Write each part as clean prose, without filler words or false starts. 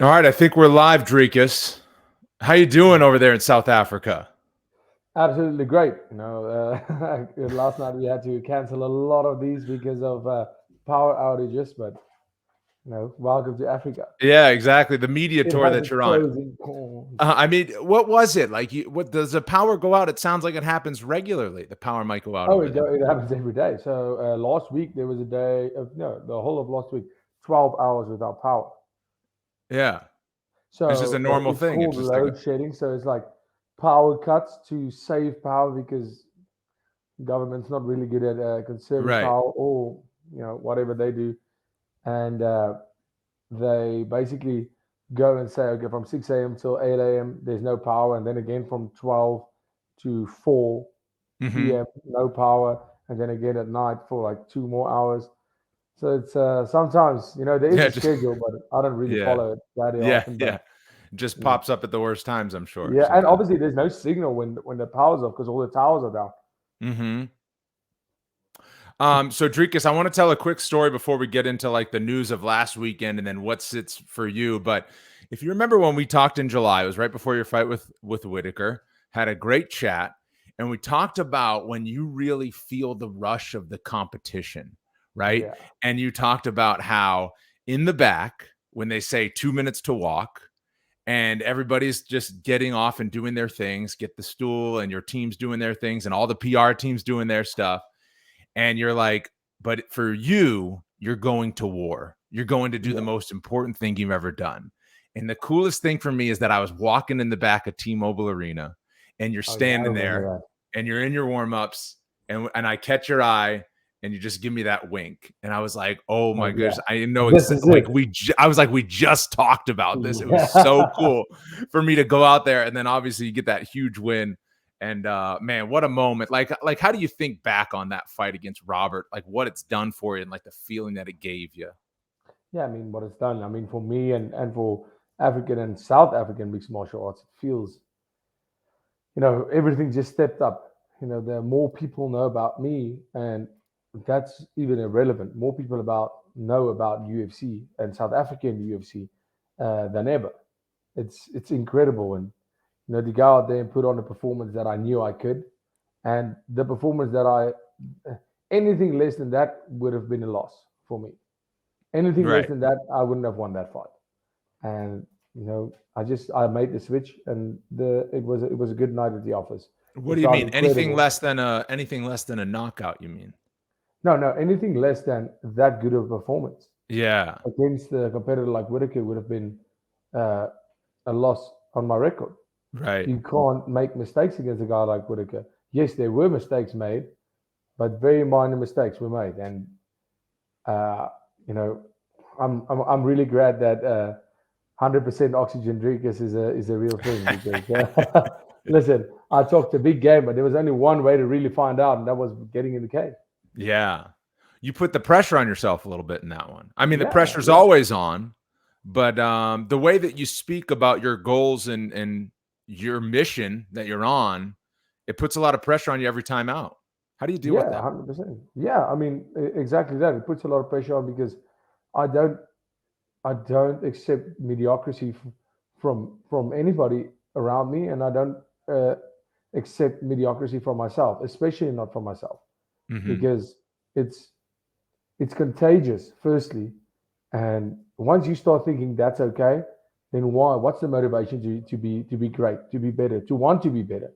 All right, I think we're live, Dricus. How you doing over there in South Africa? Absolutely great. Last night we had to cancel a lot of these because of power outages, but welcome to Africa. Yeah, exactly. The media It tour has that its you're on. pros and cons. I mean, what was it like? What does the power go out? It sounds like it happens regularly. The power might go out Oh, over there. it happens every day. So last week there was a day of no, the whole of last week, 12 hours without power. Yeah, it's just a So normal it's thing. It's called just like, load shedding. So it's like power cuts to save power because government's not really good at conserving right. power or whatever they do, and they basically go and say, okay, from 6 a.m. till 8 a.m., there's no power. And then again from 12 to 4 Hmm. p.m., no power. And then again at night for like 2 more hours. So it's sometimes, there is Yeah, a just schedule, but I don't really yeah, follow it that yeah, often. But yeah. Just mm, pops up at the worst times, I'm sure, yeah, and sometimes. obviously there's no signal when the power's off because all the towers are down. Hmm. So Dricus, I want to tell a quick story before we get into like the news of last weekend and then what sits for you. But if you remember when we talked in July, it was right before your fight with Whittaker, had a great chat, and we talked about when you really feel the rush of the competition, right? Yeah, And you talked about how in the back, when they say 2 minutes to walk, and everybody's just getting off and doing their things, get the stool, and your team's doing their things, and all the PR teams doing their stuff and you're like, but for you, you're going to war. You're going to do the yeah. most important thing you've ever done. And the coolest thing for me is that I was walking in the back of T-Mobile Arena and you're Oh, yeah, I standing remember there that. and you're in your warm-ups and I catch your eye and you just give me that wink. And I was like, oh my Oh, yeah. goodness. I know This is like it. I was like, we just talked about this. It was so Yeah. cool for me to go out there. And then obviously you get that huge win and man, what a moment. Like how do you think back on that fight against Robert? Like what it's done for you and like the feeling that it gave you. Yeah, I mean, what it's done. I mean, for me and for African and South African mixed martial arts, it feels, everything just stepped up. The more people know about me, and that's even irrelevant. More people know about UFC and South African UFC than ever. It's incredible, and to go out there and put on a performance that I knew I could, and the performance that anything less than that would have been a loss for me. Anything less Right. than that, I wouldn't have won that fight. And I made the switch, and it was a good night at the office. What It do you felt mean? incredible. Anything less than a knockout, you mean? No, no, anything less than that good of a performance Yeah. against a competitor like Whittaker would have been uh, a loss on my record. Right. You can't make mistakes against a guy like Whittaker. Yes, there were mistakes made, but very minor mistakes were made, and uh, you know, I'm really glad that 100% oxygen drinkers is a real thing because listen, I talked a big game, but there was only one way to really find out, and that was getting in the cage. Yeah. You put the pressure on yourself a little bit in that one. I mean, the Yeah, pressure's yeah, always on, but the way that you speak about your goals and your mission that you're on, it puts a lot of pressure on you every time out. How do you deal with yeah, that? 100%. Yeah, I mean exactly that. It puts a lot of pressure on because I don't I don't accept mediocrity from anybody around me, and I don't uh, accept mediocrity from myself, especially not from myself, Hmm. because it's it's contagious. Firstly, and once you start thinking that's okay, then why? What's the motivation to be great, to be better, to want to be better?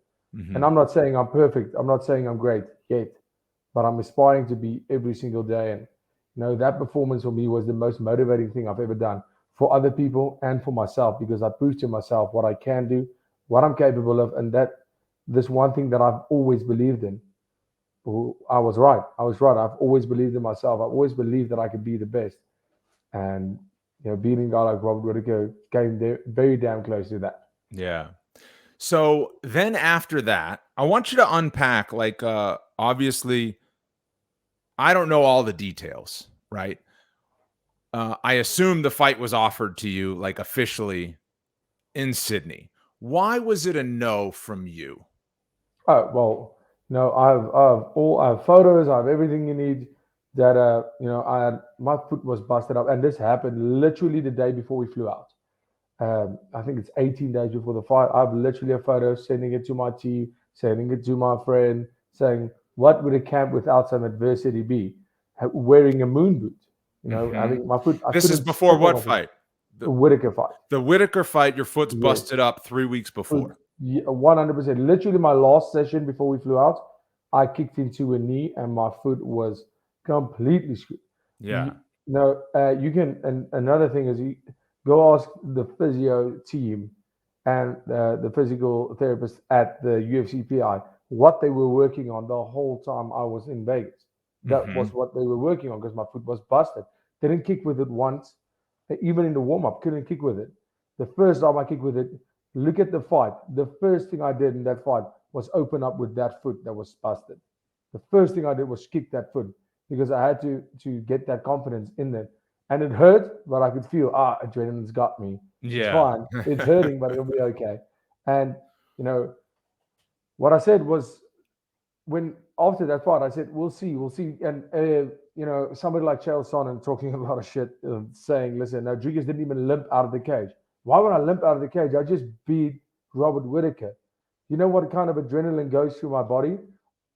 And Hmm. I'm not saying I'm perfect. I'm not saying I'm great yet, but I'm aspiring to be every single day. And that performance for me was the most motivating thing I've ever done for other people and for myself because I proved to myself what I can do, what I'm capable of, and that this one thing that I've always believed in. I was right. I was right. I've always believed in myself. I've always believed that I could be the best. And beating a guy like Robert Whittaker came there very damn close to that. Yeah. So then after that, I want you to unpack like obviously I don't know all the details, right? I assume the fight was offered to you like officially in Sydney. Why was it a no from you? Oh well, no, I have photos, I have everything you need. That I had my foot was busted up, and this happened literally the day before we flew out. I think it's 18 days before the fight. I have literally a photo, sending it to my team, sending it to my friend, saying, "What would a camp without some adversity be?" Wearing a moon boot, having my foot. I This is couldn't before step on what my foot. fight? The Whittaker fight. The Whittaker fight, your foot's Yes. busted up 3 weeks before. 100%. Literally, my last session before we flew out, I kicked into a knee and my foot was completely screwed. Yeah. You can. And another thing is, you go ask the physio team and the physical therapist at the UFC PI what they were working on the whole time I was in Vegas. That was what they were working on because my foot was busted. Didn't kick with it once, even in the warm up, couldn't kick with it. The first time I kicked with it, look at the fight. The first thing I did in that fight was open up with that foot that was busted. The first thing I did was kick that foot because I had to get that confidence in there. And it hurt, but I could feel, adrenaline's got me. It's Yeah. fine. It's hurting, but it'll be okay. And, what I said was, when after that fight, I said, we'll see. And, somebody like Chael Sonnen talking a lot of shit, saying, listen, now Dricus didn't even limp out of the cage. Why would I limp out of the cage? I just beat Robert Whittaker. You know what kind of adrenaline goes through my body?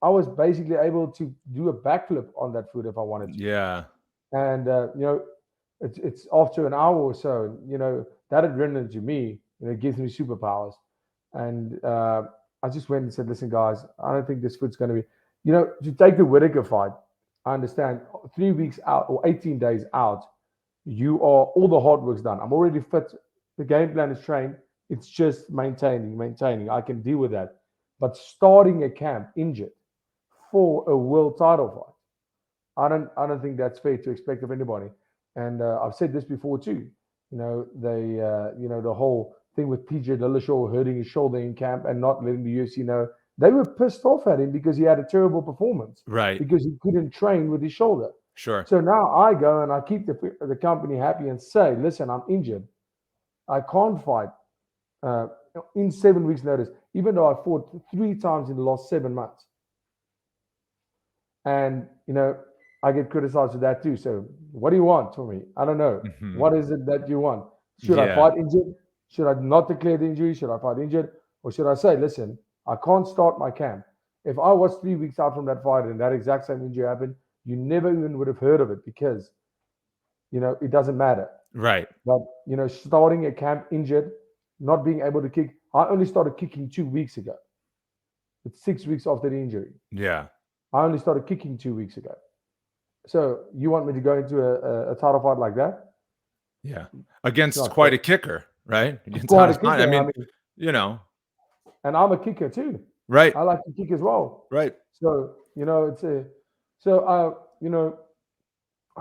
I was basically able to do a backflip on that foot if I wanted to. Yeah. And, it's after an hour or so, that adrenaline to me, gives me superpowers. And I just went and said, listen, guys, I don't think this foot's going to be, to take the Whittaker fight, I understand 3 weeks out or 18 days out, all the hard work's done. I'm already fit. The game plan is trained. It's just maintaining. I can deal with that. But starting a camp injured for a world title fight, I don't think that's fair to expect of anybody. And I've said this before too. The whole thing with PJ Dillashaw hurting his shoulder in camp and not letting the UFC know. They were pissed off at him because he had a terrible performance. Right. Because he couldn't train with his shoulder. Sure. So now I go and I keep the company happy and say, listen, I'm injured. I can't fight in 7 weeks' notice, even though I fought 3 times in the last 7 months. And, I get criticized for that too. So what do you want from me? I don't know. What is it that you want? Should I fight injured? Should I not declare the injury? Should I fight injured? Or should I say, listen, I can't start my camp. If I was 3 weeks out from that fight and that exact same injury happened, you never even would have heard of it because, it doesn't matter. Right. But, starting a camp injured, not being able to kick. I only started kicking 2 weeks ago. It's 6 weeks after the injury. Yeah. I only started kicking 2 weeks ago. So you want me to go into a title fight like that? Yeah. Against quite a kicker, right? Quite a kicker. I mean, and I'm a kicker too. Right. I like to kick as well. Right. So, I'm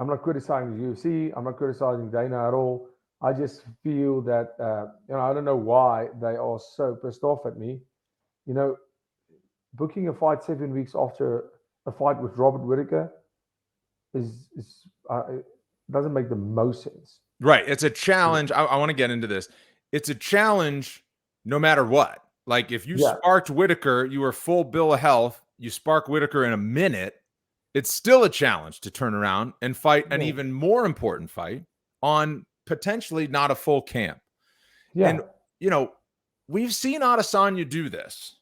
not criticizing the UFC. I'm not criticizing Dana at all. I just feel that, I don't know why they are so pissed off at me. Booking a fight 7 weeks after a fight with Robert Whittaker it doesn't make the most sense. Right. It's a challenge. I want to get into this. It's a challenge no matter what. Like if you sparked Whittaker, you were full bill of health, you spark Whittaker in a minute, it's still a challenge to turn around and fight an even more important fight on potentially not a full camp. Yeah. And, we've seen Adesanya do this.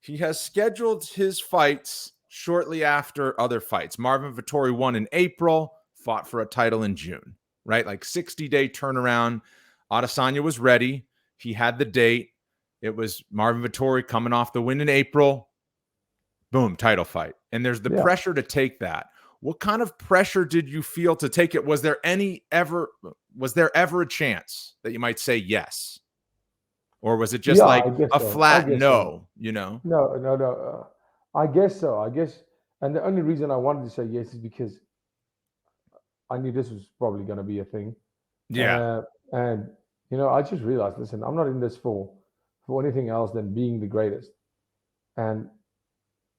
He has scheduled his fights shortly after other fights. Marvin Vettori won in April, fought for a title in June, right? Like 60-day turnaround. Adesanya was ready. He had the date. It was Marvin Vettori coming off the win in April. Boom, title fight. And there's the pressure to take that. What kind of pressure did you feel to take it? Was there ever a chance that you might say yes? Or was it just a flat no, No. I guess so. And the only reason I wanted to say yes is because I knew this was probably going to be a thing. Yeah. And I just realized, listen, I'm not in this for anything else than being the greatest. And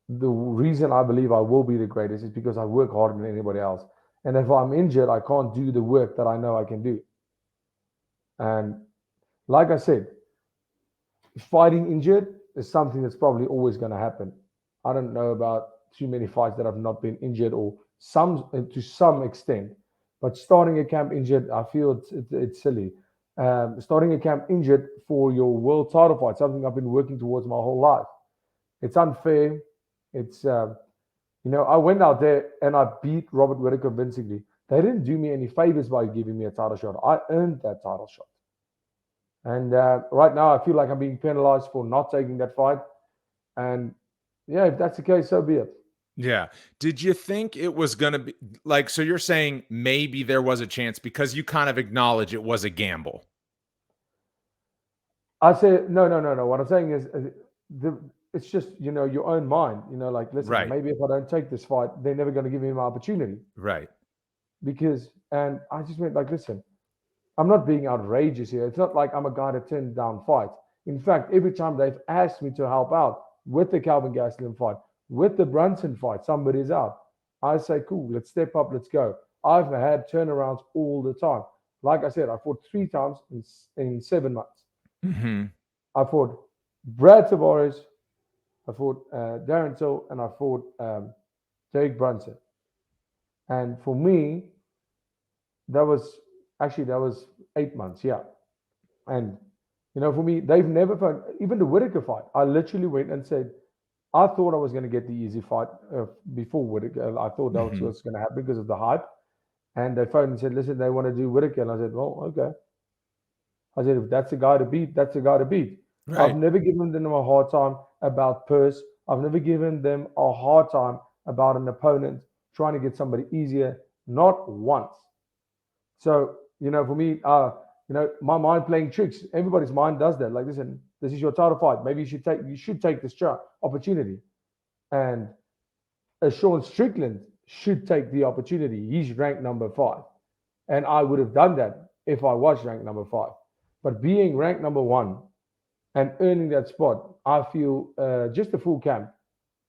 the reason I believe I will be the greatest is because I work harder than anybody else. And if I'm injured, I can't do the work that I know I can do. And like I said, fighting injured is something that's probably always going to happen. I don't know about too many fights that have not been injured or to some extent. But starting a camp injured, I feel it's silly. starting a camp injured for your world title fight, something I've been working towards my whole life. It's unfair. It's I went out there and I beat Robert Whittaker convincingly. They didn't do me any favors by giving me a title shot. I earned that title shot. And right now, I feel like I'm being penalized for not taking that fight. And yeah, if that's the case, so be it. Yeah. Did you think it was going to be like, so you're saying maybe there was a chance because you kind of acknowledge it was a gamble? I say, no. What I'm saying is, it's just, your own mind. Like, listen, Right. maybe if I don't take this fight, they're never going to give me my opportunity. Right. And I just went like, listen, I'm not being outrageous here. It's not like I'm a guy that turned down fights. In fact, every time they've asked me to help out with the Calvin Gastelum fight, with the Brunson fight, somebody's out. I say, cool, let's step up, let's go. I've had turnarounds all the time. Like I said, I fought 3 times in 7 months. Mm-hmm. I fought Brad Tavares, I fought Darren Till, and I fought Derek Brunson. And for me, that was 8 months, yeah. And for me, they've never found, even the Whittaker fight. I literally went and said, I thought I was going to get the easy fight before Whittaker. I thought that was what's going to happen because of the hype. And they phoned and said, listen, they want to do Whittaker. And I said, well, okay. I said, if that's the guy to beat, that's the guy to beat. Right. I've never given them a hard time about purse. I've never given them a hard time about an opponent trying to get somebody easier. Not once. So, for me, my mind playing tricks. Everybody's mind does that. Like, listen, this is your title fight. Maybe you should take this opportunity. And Sean Strickland should take the opportunity. He's ranked number 5. And I would have done that if I was ranked number 5. But being ranked number 1 and earning that spot, I feel just a full camp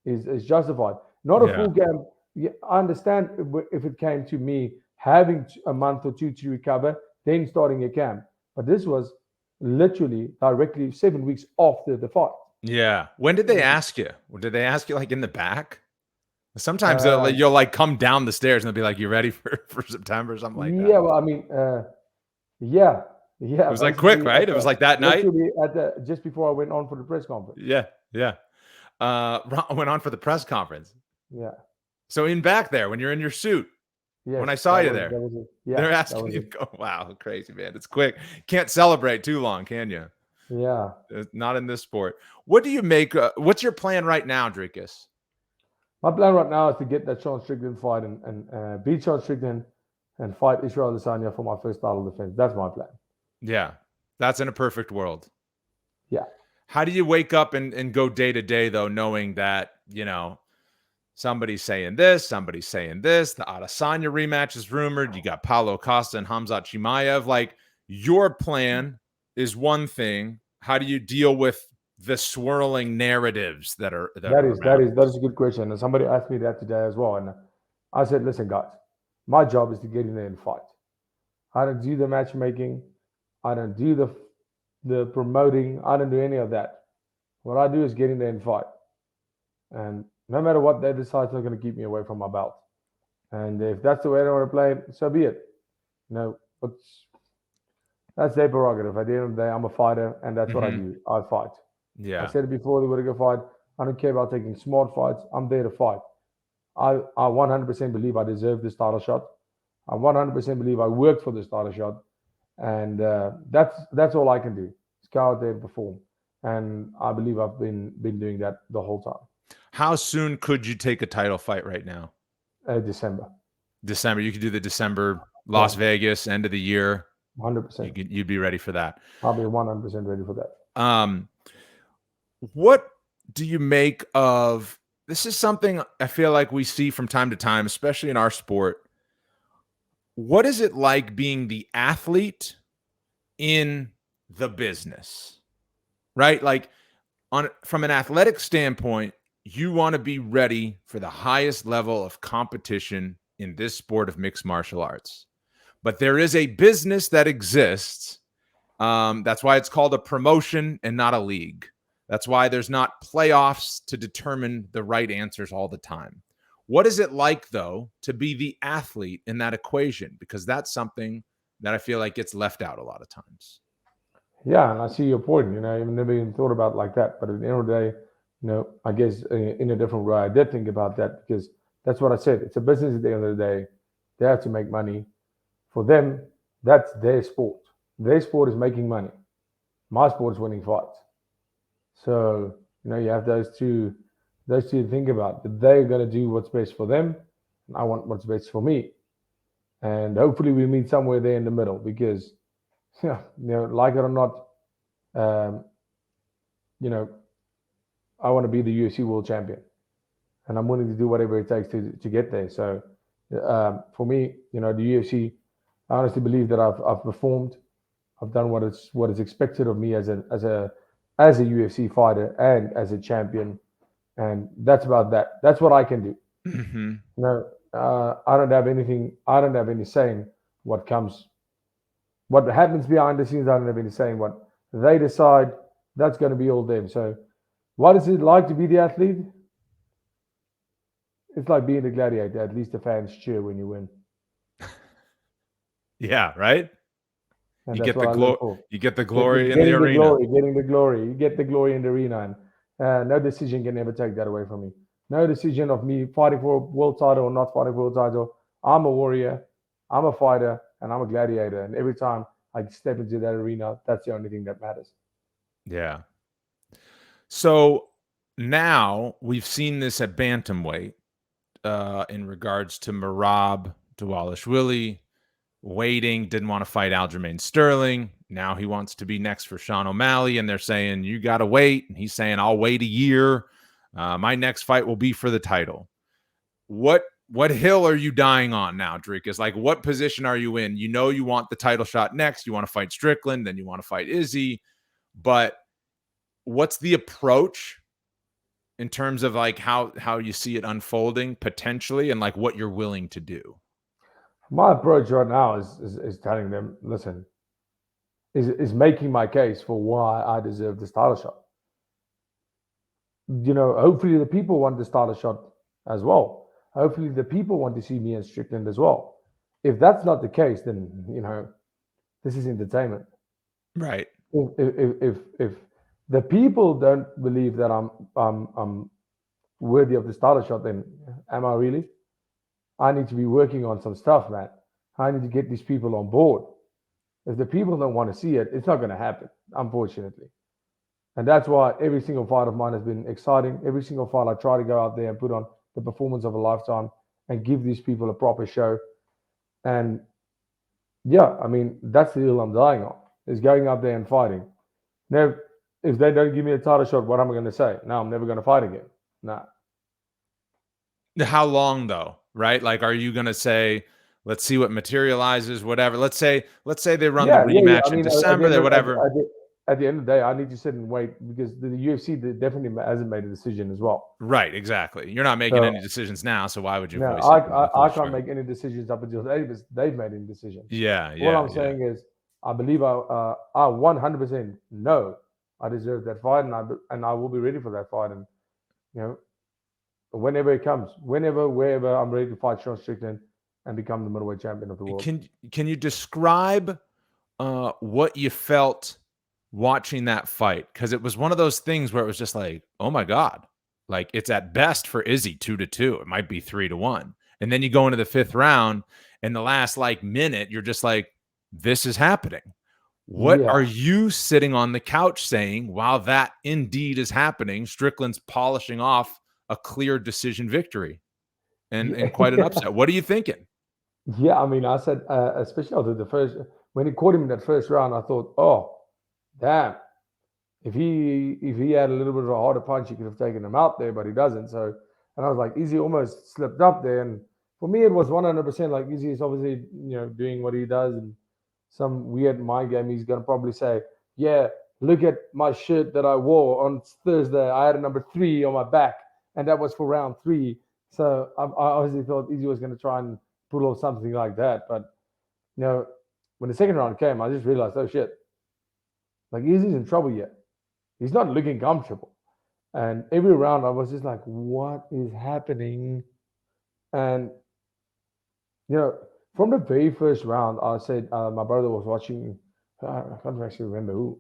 is justified. Not a full camp. Yeah, I understand if it came to me having a month or 2 to recover, then starting a camp. But this was literally directly 7 weeks after the fight. Yeah. When did they ask you? Did they ask you like in the back? Sometimes you'll like come down the stairs and they'll be like, "You ready for September?" or something like that. Yeah, well, I mean, yeah. It was like quick, right? It was like that night. Just before I went on for the press conference. Yeah. Went on for the press conference. Yeah. So in back there, when you're in your suit, yes, when I saw you there, they're asking you to go. Wow, crazy, man! It's quick. Can't celebrate too long, can you? Yeah. Not in this sport. What do you make? What's your plan right now, Dricus? My plan right now is to get that Sean Strickland fight and beat Sean Strickland and fight Israel Adesanya for my first title defense. That's my plan. Yeah, that's in a perfect world. Yeah. How do you wake up and go day to day, though, knowing that, somebody's saying this, somebody's saying this, the Adesanya rematch is rumored, you got Paulo Costa and Khamzat Chimaev. Like, your plan is one thing. How do you deal with the swirling narratives that is a good question. And somebody asked me that today as well. And I said, listen, guys, my job is to get in there and fight. I don't do the matchmaking. I don't do the promoting. I don't do any of that. What I do is get in there and fight. And no matter what they decide, it's not going to keep me away from my belt. And if that's the way they want to play it, so be it. But that's their prerogative. At the end of the day, I'm a fighter, and that's what I do. I fight. Yeah. I said it before, the Whittaker fight. I don't care about taking smart fights. I'm there to fight. I 100% believe I deserve this title shot. I 100% believe I worked for this title shot. And that's all I can do. Is go out there and perform. And I believe I've been doing that the whole time. How soon could you take a title fight right now? December. You could do the December Las Vegas end of the year. 100%. You'd be ready for that. I'll be 100% ready for that. What do you make of this? Is something I feel like we see from time to time, especially in our sport. What is it like being the athlete in the business, right? Like from an athletic standpoint, you want to be ready for the highest level of competition in this sport of mixed martial arts. But there is a business that exists. That's why it's called a promotion and not a league. That's why there's not playoffs to determine the right answers all the time. What is it like, though, to be the athlete in that equation? Because that's something that I feel like gets left out a lot of times. Yeah, and I see your point. I've never even thought about it like that. But at the end of the day, I guess in a different way, I did think about that because that's what I said. It's a business at the end of the day. They have to make money. For them, that's their sport. Their sport is making money. My sport is winning fights. So you have those two to think about. They're gonna do what's best for them, and I want what's best for me. And hopefully we meet somewhere there in the middle because yeah, like it or not, um, you know, I want to be the UFC world champion, and I'm willing to do whatever it takes to get there. So for me, the UFC, I honestly believe that I've performed. I've done what is expected of me as a UFC fighter and as a champion, and that's about that. That's what I can do. Mm-hmm. I don't have anything. I don't have any saying what comes, what happens behind the scenes. I don't have any saying what they decide. That's going to be all them. So, what is it like to be the athlete? It's like being a gladiator. At least the fans cheer when you win, Yeah, right. and You that's get what the I live for. you get the glory in the Getting the arena. glory, getting the glory. You get the glory in the arena, and no decision can ever take that away from me. No decision of me fighting for a world title or not fighting for a world title. I'm a warrior, I'm a fighter, and I'm a gladiator. And every time I step into that arena, that's the only thing that matters. Yeah. So now we've seen this at bantamweight in regards to Merab Dvalishvili waiting, didn't want to fight Aljamain Sterling. Now he wants to be next for Sean O'Malley, and they're saying, you got to wait. And he's saying, I'll wait a year. My next fight will be for the title. What hill are you dying on now, Dricus? Like, what position are you in? You want the title shot next. You want to fight Strickland, then you want to fight Izzy. But what's the approach in terms of like how you see it unfolding potentially and like what you're willing to do? My approach right now is telling them, listen, is making my case for why I deserve this title shot. Hopefully the people want this title shot as well. Hopefully the people want to see me in Strickland as well. If that's not the case, then this is entertainment. Right. If the people don't believe that I'm worthy of this title shot, then am I really? I need to be working on some stuff, man. I need to get these people on board. If the people don't want to see it, it's not going to happen, unfortunately. And that's why every single fight of mine has been exciting. Every single fight, I try to go out there and put on the performance of a lifetime and give these people a proper show. And yeah, I mean, that's the hill I'm dying on, is going out there and fighting. Now, if they don't give me a title shot, what am I going to say? No, I'm never going to fight again. Nah. How long though? Right? Like, are you gonna say, let's see what materializes, whatever? Let's say they run the Yeah. rematch I in mean, December, they whatever. at the end of the day, I need to sit and wait because the UFC definitely hasn't made a decision as well. Right, exactly. You're not making any So decisions now, so why would you no, voice it I before can't sure? make any decisions up until they've made any decisions. Yeah, All yeah, I'm yeah. saying is, I believe I 100% know I deserve that fight, and I will be ready for that fight. And you know, whenever it comes, wherever I'm ready to fight Sean Strickland and become the middleweight champion of the world. Can you describe what you felt watching that fight? Because it was one of those things where it was just like, oh my God. Like, it's at best for Izzy 2-2. It might be 3-1. And then you go into the fifth round, and the last like minute, you're just like, this is happening. What are Yeah, you sitting on the couch saying while that indeed is happening? Strickland's polishing off a clear decision victory and quite an yeah. upset. What are you thinking? Yeah, I mean, I said, especially after the first, when he caught him in that first round, I thought, oh, damn. If he had a little bit of a harder punch, he could have taken him out there, but he doesn't. So, and I was like, Izzy almost slipped up there. And for me, it was 100% like Izzy is obviously, doing what he does. And some weird mind game, he's going to probably say, yeah, look at my shirt that I wore on Thursday. I had a number 3 on my back, and that was for round 3. So I obviously thought Izzy was going to try and pull off something like that. But, when the second round came, I just realized, oh shit, like Izzy's in trouble yet. He's not looking comfortable. And every round I was just like, what is happening? And, you know, from the very first round, I said my brother was watching. I can't actually remember who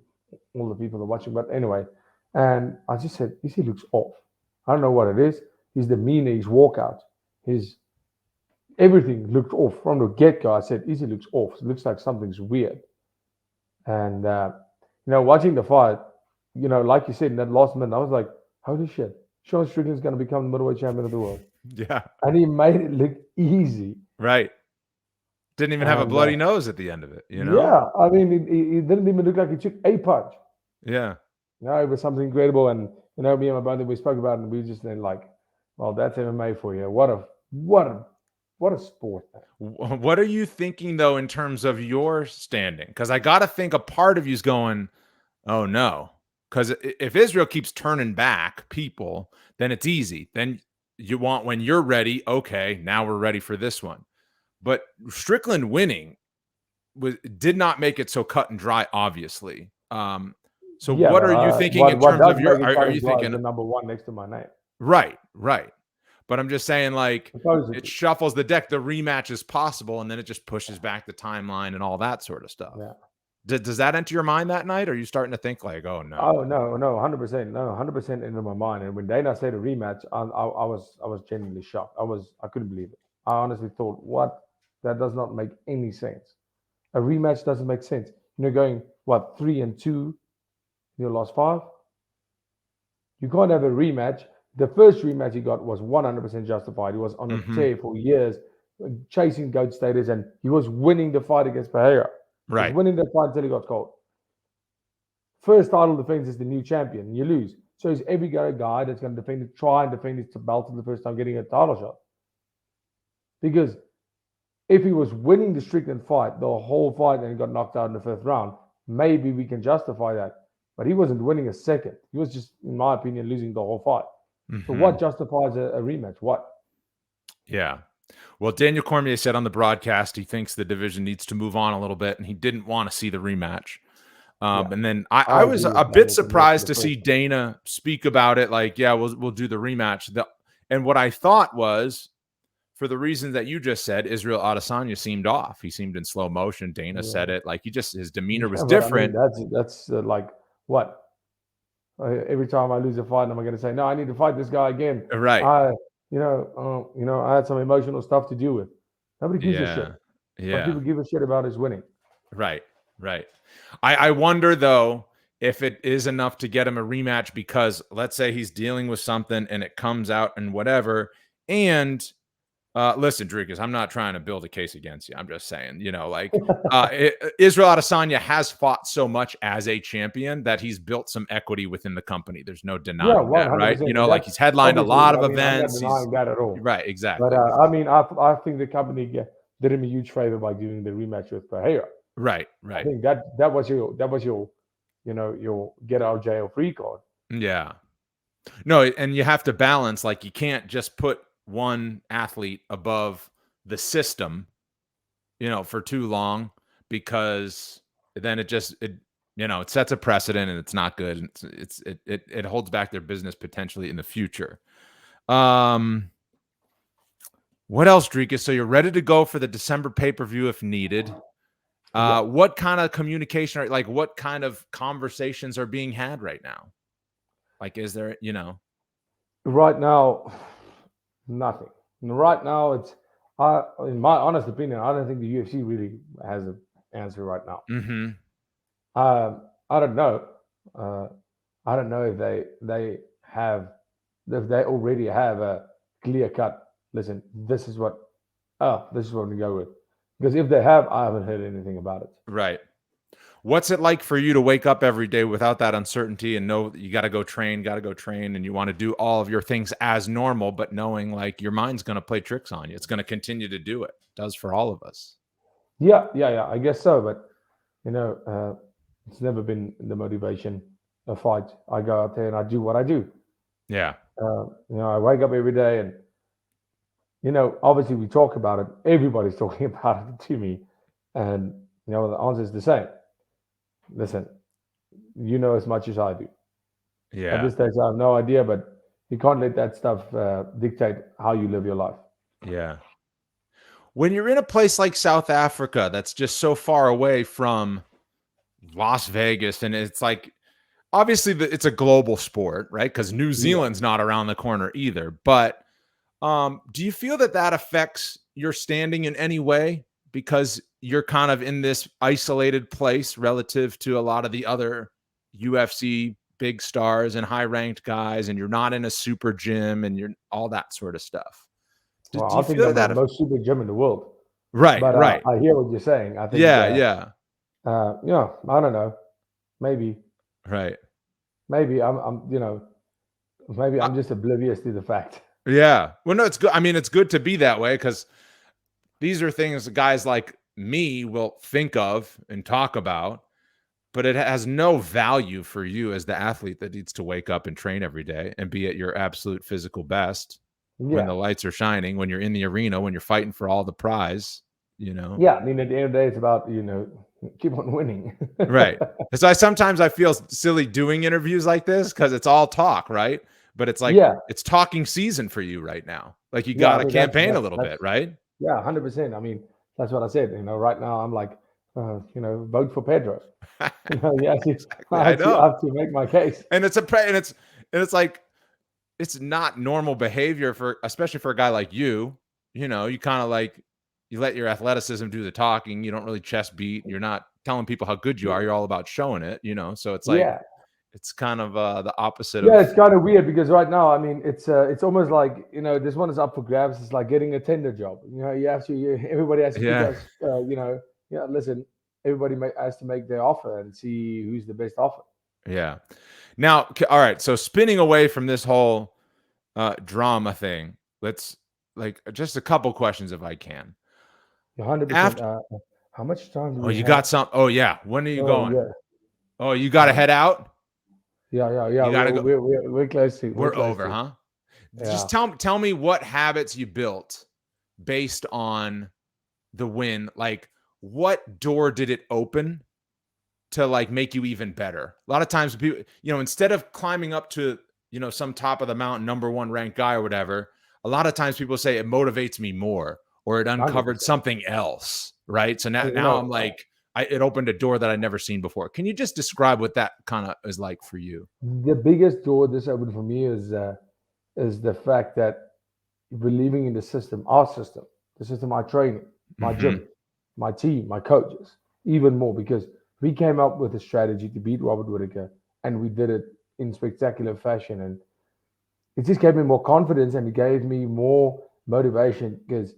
all the people are watching, but anyway, and I just said, "He looks off." I don't know what it is. His demeanor, his walkout, his everything looked off from the get go. I said, "Easy looks off. It looks like something's weird." And watching the fight, like you said in that last minute, I was like, "Holy shit! Sean Strickland's going to become the middleweight champion of the world," Yeah. and he made it look easy. Right. Didn't even have a And bloody nose at the end of it, you know? yeah, I mean, he didn't even look like he took a punch. Yeah. No, it was something incredible. And me and my brother, we spoke about it, and we just then like, well, that's MMA for you. What a sport, man. What are you thinking though in terms of your standing? Because I got to think a part of you's going, oh no. Because if Israel keeps turning back people, then it's easy. Then you want, when you're ready, okay, now we're ready for this one. But Strickland winning did not make it so cut and dry, obviously. So Yeah, what but are you thinking in terms does of your? make it Are you dry is thinking the number one next to my name? right? But I'm just saying, like, Supposedly. it shuffles the deck. The rematch is possible, and then it just pushes back the timeline and all that sort of stuff. Yeah. Does that enter your mind that night? Or are you starting to think like, oh no? Oh no, 100%, no, 100% into my mind. And when Dana said a rematch, I was genuinely shocked. I couldn't believe it. I honestly thought, what? That does not make any sense. A rematch doesn't make sense. Going what 3-2, you lost 5. You can't have a rematch. The first rematch he got was 100% justified. He was on a tear for years, chasing GOAT status, and he was winning the fight against Pereira. He was Right. winning the fight until he got caught. First title defense is the new champion. You lose. So is every guy that's going to try and defend his belt for the first time getting a title shot. Because if he was winning the Strickland fight, the whole fight, and he got knocked out in the 5th round, maybe we can justify that. But he wasn't winning a second. He was just, in my opinion, losing the whole fight. So what justifies a rematch? What? Yeah. Well, Daniel Cormier said on the broadcast he thinks the division needs to move on a little bit, and he didn't want to see the rematch. And then I was a bit surprised to see Dana speak about it. Like, yeah, we'll do the rematch. And what I thought was, for the reasons that you just said, Israel Adesanya seemed off. He seemed in slow motion. Dana said it. Like, his demeanor was different. I mean, that's like what? Every time I lose a fight, am I going to say, no, I need to fight this guy again? Right. I had some emotional stuff to deal with. Nobody gives a shit. Yeah. What people give a shit about is winning. Right. I wonder though if it is enough to get him a rematch, because let's say he's dealing with something and it comes out and whatever. And listen, Dricus, I'm not trying to build a case against you. I'm just saying, Israel Adesanya has fought so much as a champion that he's built some equity within the company. There's no denying that, right? Like he's headlined a lot of events. I'm not denying that at all. Right, exactly. But I mean, I think the company did him a huge favor by doing the rematch with Pereira. Right. I think that was your get out of jail free card. Yeah. No, and you have to balance, like, you can't just put one athlete above the system, for too long, because then it sets a precedent and it's not good. It holds back their business potentially in the future. What else, Dricus? So you're ready to go for the December pay-per-view if needed. What kind of communication what kind of conversations are being had right now? Like, is there, Right now, nothing. Right now, it's in my honest opinion, I don't think the UFC really has an answer right now. I don't know. I don't know if they already have a clear cut. Listen, this is what we go with. Because if they have, I haven't heard anything about it. Right. What's it like for you to wake up every day without that uncertainty and know that you got to go train, and you want to do all of your things as normal, but knowing like your mind's going to play tricks on you? It's going to continue to do it. It does for all of us. Yeah. I guess so. But, it's never been the motivation of fight. I go out there and I do what I do. Yeah. I wake up every day and, obviously we talk about it. Everybody's talking about it to me. And, the answer is the same. Listen, you know as much as I do. Yeah. At this stage, I have no idea, but you can't let that stuff dictate how you live your life. Yeah. when you're in a place like South Africa that's just so far away from Las Vegas, and it's like, obviously it's a global sport, right? Because New Zealand's not around the corner either. But do you feel that that affects your standing in any way? Because you're kind of in this isolated place relative to a lot of the other UFC big stars and high ranked guys, and you're not in a super gym and you're all that sort of stuff. Do Well, you I think feel I'm the that? most super gym in the world. Right, But right. I hear what you're saying. I think, Yeah, yeah. I don't know. Maybe Right. maybe I'm just oblivious to the fact. Yeah. Well, no, it's good. I mean, it's good to be that way because these are things guys like me will think of and talk about, but it has no value for you as the athlete that needs to wake up and train every day and be at your absolute physical best when Yeah. the lights are shining, when you're in the arena, when you're fighting for all the prize, you know? Yeah. I mean, at the end of the day, it's about, keep on winning. Right. So sometimes I feel silly doing interviews like this because it's all talk, right? But it's like, Yeah. it's talking season for you right now. Like you Yeah. got I to mean, campaign a little bit, right? yeah, 100%. I mean, that's what I said. Right now I'm like, vote for Pedro. Exactly. I I know. have to make my case. And it's like, it's not normal behavior for, especially for a guy like you. You kind of like, you let your athleticism do the talking. You don't really chest beat. You're not telling people how good you are. You're all about showing it, so it's like, Yeah. it's kind of the opposite Yeah, of, it's kind of weird because right now, I mean, it's almost like this one is up for grabs. It's like getting a tender job. Everybody has to put yeah, us. Listen, has to make their offer and see who's the best offer. yeah. Now, all right. So spinning away from this whole drama thing, let's like just a couple questions if I can. 100%. After, How much time do oh, we you have? got some. Oh yeah. When are you Oh going? yeah, Oh, you got to um, head out. yeah. You got to go. We're close to. We're We're close over, to. huh? Yeah. Just tell me what habits you built based on the win. Like, what door did it open to like make you even better? A lot of times people, instead of climbing up to, some top of the mountain, number one ranked guy or whatever, a lot of times people say it motivates me more or it uncovered 100%. something else. Right. So And, now I'm like, it opened a door that I'd never seen before. Can you just describe what that kind of is like for you? the biggest door this opened for me is the fact that believing in the system, our system, the system I train in, my Mm-hmm. gym, my team, my coaches, even more because we came up with a strategy to beat Robert Whittaker and we did it in spectacular fashion. And it just gave me more confidence and it gave me more motivation because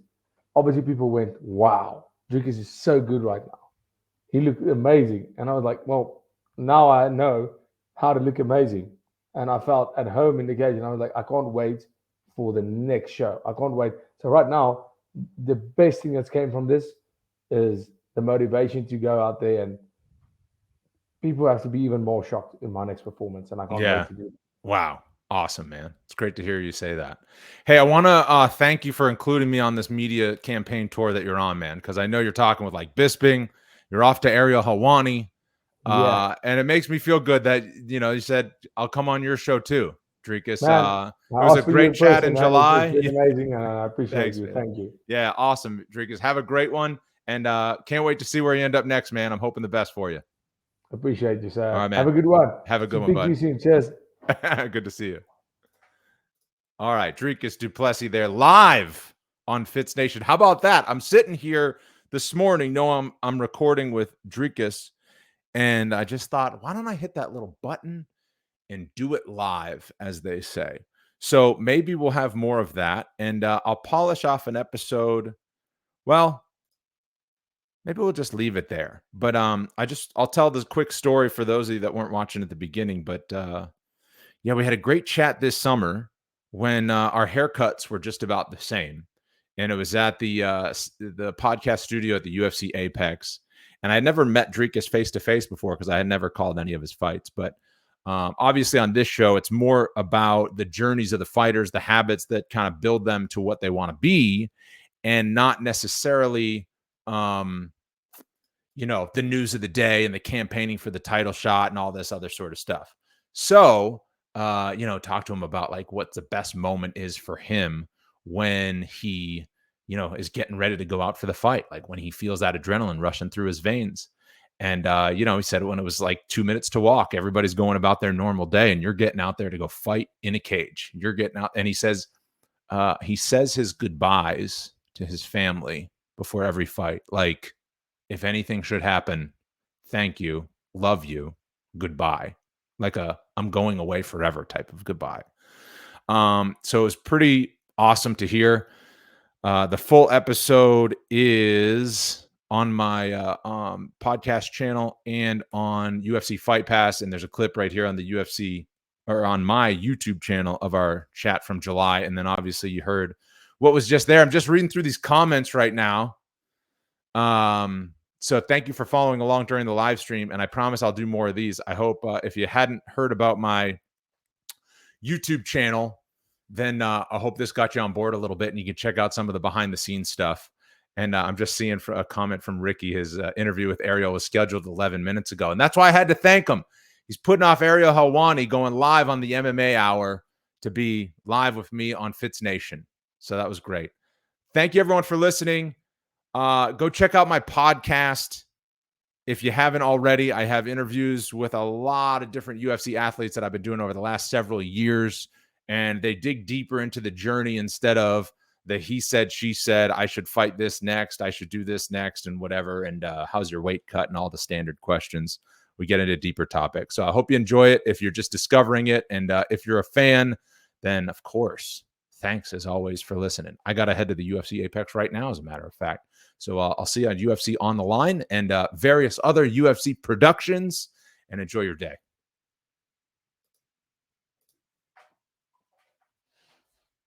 obviously people went, wow, Dricus is so good right now. He looked amazing. And I was like, well, now I know how to look amazing. And I felt at home in the cage. And I was like, I can't wait for the next show. I can't wait. So right now, the best thing that's came from this is the motivation to go out there and people have to be even more shocked in my next performance. And I can't wait Yeah. to do it. Wow. Awesome, man. It's great to hear you say that. Hey, I want to thank you for including me on this media campaign tour that you're on, man, because I know you're talking with like Bisping, you're off to Ariel Helwani, Yeah. and it makes me feel good that, you said I'll come on your show too, Dricus. Man, It I was a asked for you great in chat in person, man. It's July. been amazing. And I appreciate Thanks, you. man. Thank you. Yeah, awesome, Dricus. Have a great one, and can't wait to see where you end up next, man. I'm hoping the best for you. Appreciate you, All sir. right, Have man. a good one. Have a good one, Speak to you bud. soon. Cheers. Good to see you. All right, Dricus Du Plessis there live on Fitz Nation. How about that? I'm sitting here this morning. No, I'm recording with Dricus, and I just thought, why don't I hit that little button and do it live, as they say. So maybe we'll have more of that, and I'll polish off an episode. Well, maybe we'll just leave it there. But I'll tell this quick story for those of you that weren't watching at the beginning. But yeah, we had a great chat this summer when our haircuts were just about the same, and it was at the podcast studio at the UFC Apex. And I had never met Dricus face to face before because I had never called any of his fights. But obviously, on this show, it's more about the journeys of the fighters, the habits that kind of build them to what they want to be, and not necessarily, the news of the day and the campaigning for the title shot and all this other sort of stuff. So, talk to him about like what the best moment is for him when he, is getting ready to go out for the fight, like when he feels that adrenaline rushing through his veins. And, he said when it was like 2 minutes to walk, everybody's going about their normal day and you're getting out there to go fight in a cage. You're getting out. And he says his goodbyes to his family before every fight. Like, if anything should happen, thank you, love you, goodbye. Like I'm going away forever type of goodbye. So it was pretty awesome to hear. The full episode is on my podcast channel and on UFC Fight Pass. And there's a clip right here on the UFC or on my YouTube channel of our chat from July. And then obviously you heard what was just there. I'm just reading through these comments right now. So thank you for following along during the live stream. And I promise I'll do more of these. I hope if you hadn't heard about my YouTube channel, then I hope this got you on board a little bit and you can check out some of the behind the scenes stuff. And I'm just seeing a comment from Ricky. His interview with Ariel was scheduled 11 minutes ago. And that's why I had to thank him. He's putting off Ariel Helwani going live on the MMA Hour to be live with me on Fitz Nation. So that was great. Thank you, everyone, for listening. Go check out my podcast. If you haven't already, I have interviews with a lot of different UFC athletes that I've been doing over the last several years. And they dig deeper into the journey instead of the he said, she said, I should fight this next, I should do this next, and whatever. And how's your weight cut and all the standard questions. We get into deeper topics. So I hope you enjoy it if you're just discovering it. And if you're a fan, then of course, thanks as always for listening. I got to head to the UFC Apex right now, as a matter of fact. So I'll see you on UFC On the Line and various other UFC productions, and enjoy your day.